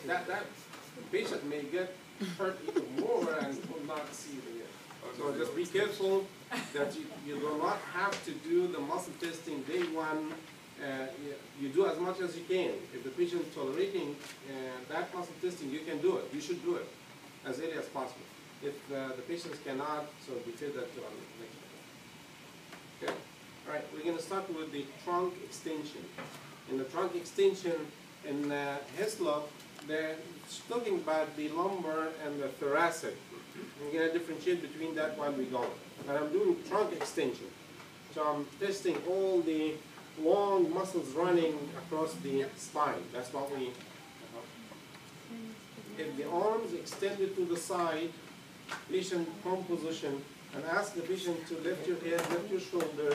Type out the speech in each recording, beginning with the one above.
that patient may get hurt even more and will not see it again. So just be careful that you do not have to do the muscle testing day one. You do as much as you can. If the patient is tolerating that muscle testing, you can do it. You should do it as early as possible. If the patients cannot, so defer that to our next one. Okay. All right. We're going to start with the trunk extension. In the trunk extension in Hislop, they're talking about the lumbar and the thoracic. We're going to differentiate between that while we go. And I'm doing trunk extension. So I'm testing all the long muscles running across the spine. That's what we. If the arms extended to the side, patient palm position, and ask the patient to lift your head, lift your shoulder,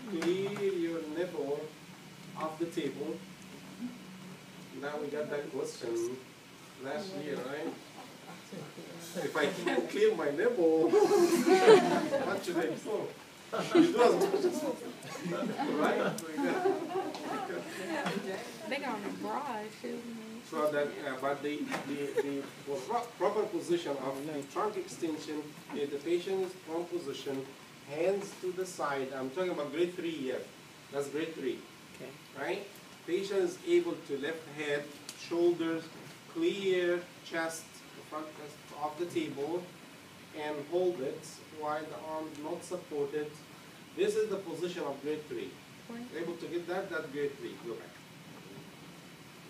clear your nipple off the table. Now we got that question last year, right? If I can't clear my nipple, what should I do? You do as much as possible, right? They got on the broad too. So that, but the proper position of the trunk extension is the patient's palm position, hands to the side. I'm talking about grade 3 here. That's grade 3. Okay. Right? Patient is able to lift head, shoulders, clear chest, the front chest off the table, and hold it while the arm not supported. This is the position of grade 3. Able to get that, that's grade 3. Go back.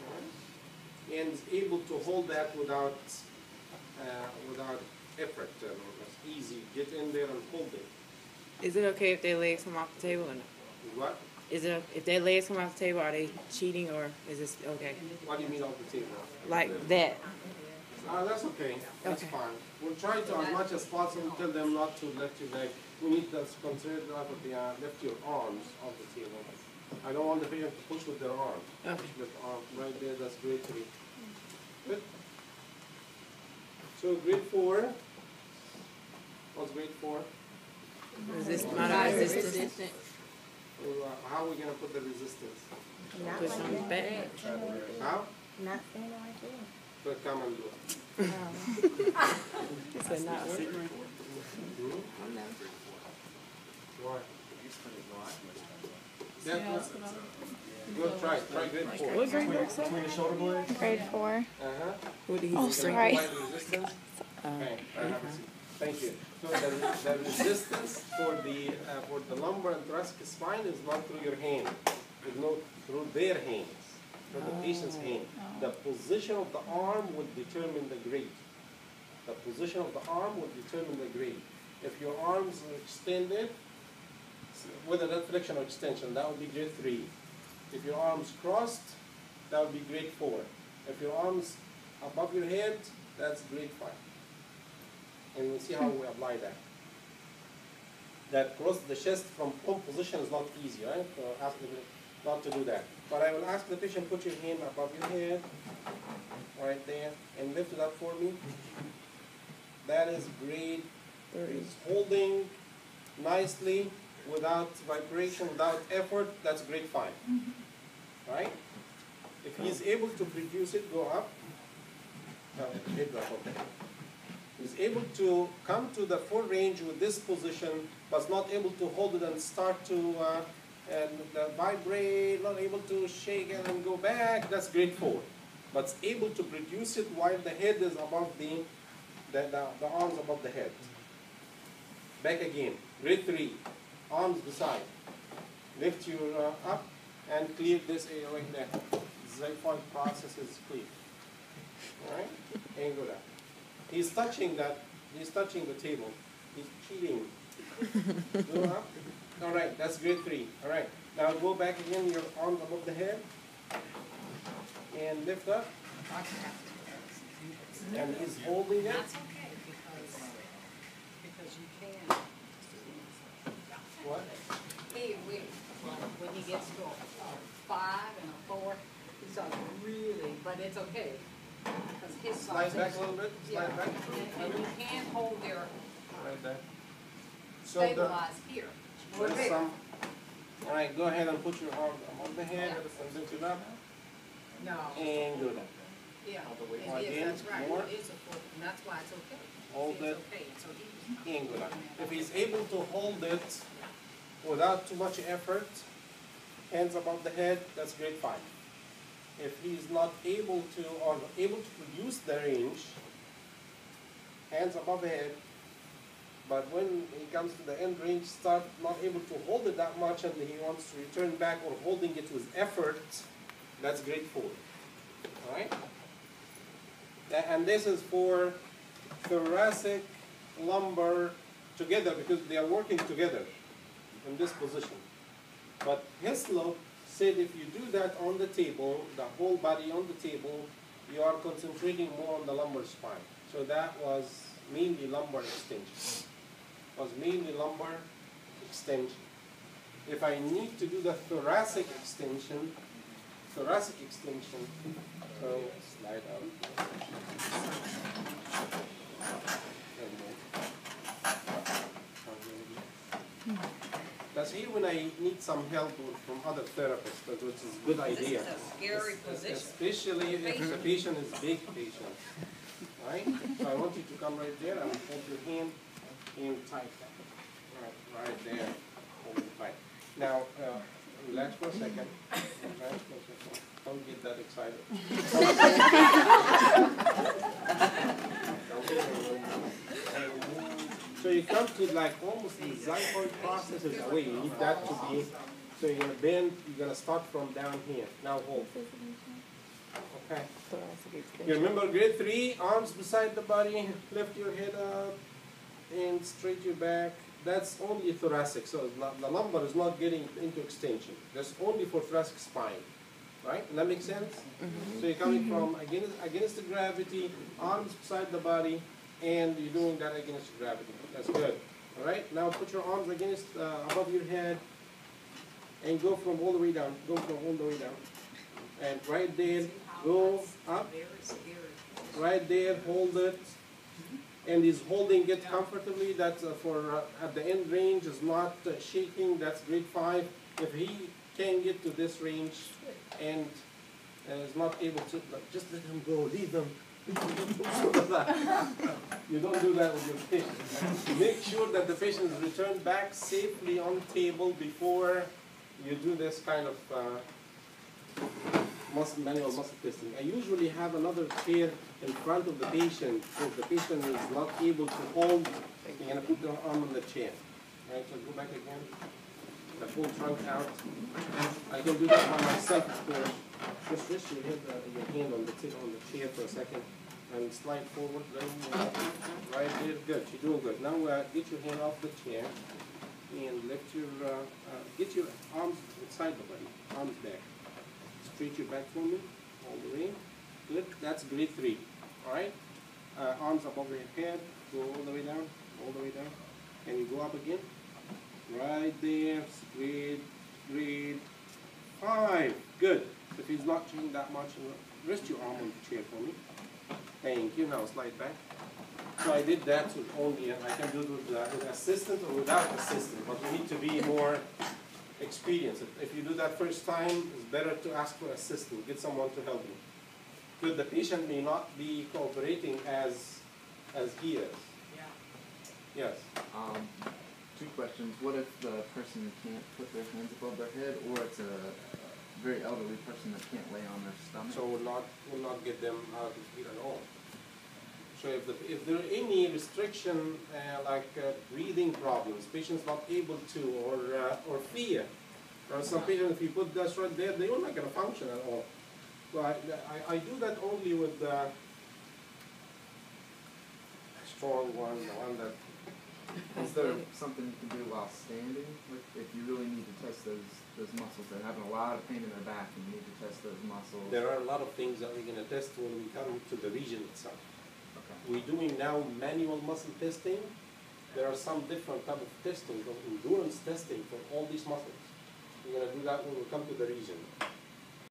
Right. And is able to hold that without effort. It's easy. Get in there and hold it. Is it okay if their legs come off the table or no? What? Is it if their legs come off the table, are they cheating or is this okay? What do you mean off the table? Like that. That's okay. That's Okay. fine. We'll try to, as much as possible, tell them not to lift your leg. We need to consider that with the lift your arms off the table. I don't want the patient to push with their arms. Okay. Push with the arm right there. That's grade 3. Good. So grade 4. What's grade 4? Moderate resistance. How are we going to put the resistance? Push on the back. How? Not standing right there. So come and do it. He said not sitting right Why? Go try grade 4. What grade was that? Between the shoulder blades? Grade 4. Uh-huh. What did he Oh, say? sorry. Resistance? Okay, thank you. So the resistance for the lumbar and thoracic spine is not through your hand. It's not through their hands, through the patient's hand. The position of the arm will determine the grade. The position of the arm will determine the grade. If your arms are extended, whether that flexion or extension, that would be grade 3. If your arms crossed, that would be grade 4. If your arms above your head, that's grade 5. And we'll see how we apply that. That cross the chest from palm position is not easy, right? So ask the patient not to do that. But I will ask the patient, put your hand above your head, right there, and lift it up for me. That is grade 3. It's holding nicely, without vibration, without effort, that's grade 5. Right? If he's able to produce it, go up. He's able to come to the full range with this position, but not able to hold it and start to vibrate, not able to shake it and go back, that's grade 4. But able to produce it while the head is above the arms above the head. Back again, grade 3, arms beside. Lift your up and clear this area right there. Xiphoid process is clear. Alright? And go down. He's touching that, he's touching the table. He's cheating. Go up. Alright, that's grade 3. Alright. Now go back again, your arms above the head. And lift up. And he's holding it. That's okay because you can. What? When he gets to a 5 and a 4, he's like really, but it's okay. Because his Slide back a little bit. Yeah, Slide back. and you can hold their Right there. So stabilize here. there's some. All right, go ahead and put your arm above the head and lift it up No. and go down. Yeah. away. It is, Again, that's right, more. it is a full, and that's why it's okay. Hold It's it. okay, so he was Angular. If he's able to hold it without too much effort, hands above the head, that's grade 5. If he's not able to, or able to produce the range, hands above the head, but when he comes to the end range, start not able to hold it that much and he wants to return back or holding it with effort, that's grade 4. Alright? And this is for thoracic, lumbar together because they are working together in this position. But Hislop said if you do that on the table, the whole body on the table, you are concentrating more on the lumbar spine. So that was mainly lumbar extension. Was mainly lumbar extension. If I need to do the thoracic extension, so slide out. That's here when I need some help from other therapists, which is a good idea. This is a scary position. Especially if the patient is big patient. Right? So I want you to come right there and hold your hand in tight. Right there. Hold it tight. Now, relax for a second. Relax for a second. Don't get that excited. So you come to like almost the xiphoid process is away. You need that to be, so you're going to bend, you're going to start from down here. Now hold. Okay. You remember grade 3, arms beside the body, lift your head up and straight your back. That's only thoracic, so it's not, the lumbar is not getting into extension. That's only for thoracic spine. Right? Does that make sense? So you're coming from against the gravity, arms beside the body, and you're doing that against gravity. That's good. All right? Now put your arms against, above your head, and go from all the way down. Go from all the way down. And right there, go up. Right there, hold it. And he's holding it comfortably. That's for at the end range is not shaking. That's grade 5. If he can get to this range and is not able to, just let him go. Leave him. You don't do that with your patient. Make sure that the patient is returned back safely on the table before you do this kind of manual muscle testing. I usually have another chair in front of the patient. If the patient is not able to hold, you're going to put the arm on the chair. Right, so go back again. The full trunk out. I can do that by myself, of course. Just rest your hand on the chair for a second and slide forward. Right there, good. You're doing good. Now get your hand off the chair and lift your, get your arms inside the body, arms back. Straight your back for me, all the way. Good. That's grade 3. All right. Arms above your head. Go all the way down. All the way down. Can you go up again? Right there. Grade 5. Good. If he's not changing that much, rest your arm on the chair for me. Thank you. Now slide back. So I did that with only, and I can do it with assistant or without assistant, but you need to be more experienced. If you do that first time, it's better to ask for assistance. Get someone to help you. Because the patient may not be cooperating as he is. Yeah. Yes. 2 questions. What if the person can't put their hands above their head, or it's a very elderly person that can't lay on their stomach? So we'll not get them out of the feet at all. So if there are any restriction like breathing problems, patients not able to, or fear, or some patients, if you put that right there, they are not going to function at all. So I do that only with the strong one, the one that. Is there something you can do while standing? Like if you really need to test those muscles, they're having a lot of pain in their back, and you need to test those muscles. There are a lot of things that we're going to test when we come to the region itself. Okay. We're doing now manual muscle testing. There are some different type of testing, endurance testing for all these muscles. We're going to do that when we come to the region.